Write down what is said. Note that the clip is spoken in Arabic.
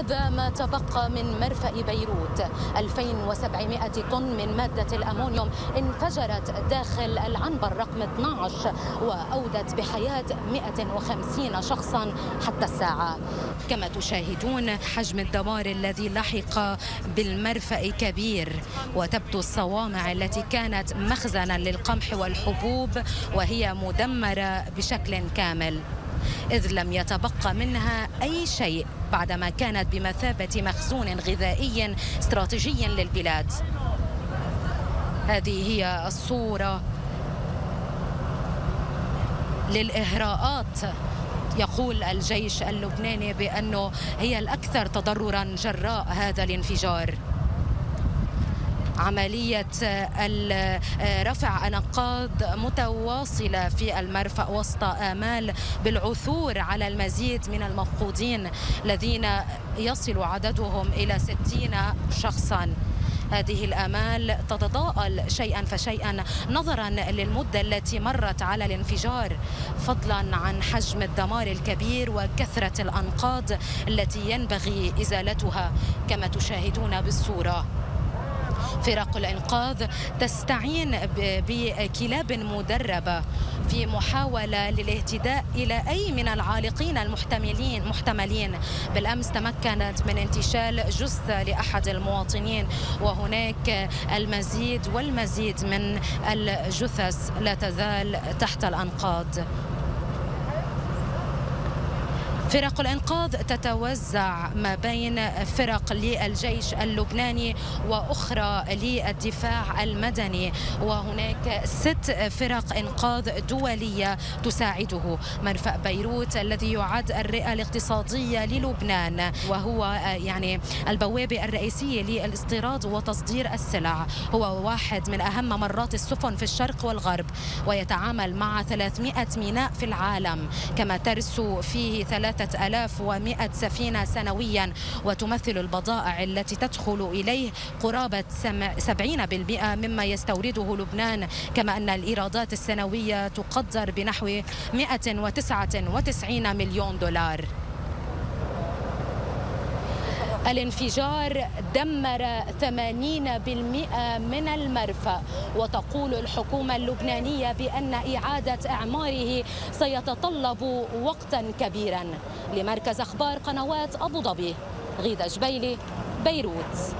هذا ما تبقى من مرفأ بيروت. 2700 طن من مادة الأمونيوم انفجرت داخل العنبر رقم 12 وأودت بحياة 150 شخصا حتى الساعة. كما تشاهدون حجم الدمار الذي لحق بالمرفأ كبير، وتبدو الصوامع التي كانت مخزنا للقمح والحبوب وهي مدمرة بشكل كامل، إذ لم يتبقى منها أي شيء بعدما كانت بمثابة مخزون غذائي استراتيجي للبلاد. هذه هي الصورة للإهراءات. يقول الجيش اللبناني بأنه هي الأكثر تضررا جراء هذا الانفجار. عملية رفع أنقاض متواصلة في المرفأ وسط آمال بالعثور على المزيد من المفقودين الذين يصل عددهم إلى 60 شخصا. هذه الآمال تتضاءل شيئا فشيئا نظرا للمدة التي مرت على الانفجار، فضلا عن حجم الدمار الكبير وكثرة الأنقاض التي ينبغي إزالتها كما تشاهدون بالصورة. فرق الإنقاذ تستعين بكلاب مدربة في محاولة للاهتداء إلى أي من العالقين المحتملين. بالأمس تمكنت من انتشال جثة لأحد المواطنين، وهناك المزيد والمزيد من الجثث لا تزال تحت الأنقاض. فرق الإنقاذ تتوزع ما بين فرق للجيش اللبناني وأخرى للدفاع المدني، وهناك 6 فرق إنقاذ دولية تساعده. مرفأ بيروت الذي يعد الرئة الاقتصادية للبنان، وهو يعني البوابة الرئيسية للاستيراد وتصدير السلع، هو واحد من أهم ممرات السفن في الشرق والغرب، ويتعامل مع 300 ميناء في العالم، كما ترسو فيه 3100 سفينة سنويا، وتمثل البضائع التي تدخل إليه قرابة 70% مما يستورده لبنان، كما أن الإيرادات السنوية تقدر بنحو 199 مليون دولار. الانفجار دمر 80% من المرفأ، وتقول الحكومة اللبنانية بأن إعادة إعماره سيتطلب وقتا كبيرا. لمركز أخبار قنوات أبو ظبي، غيدة جبيلي، بيروت.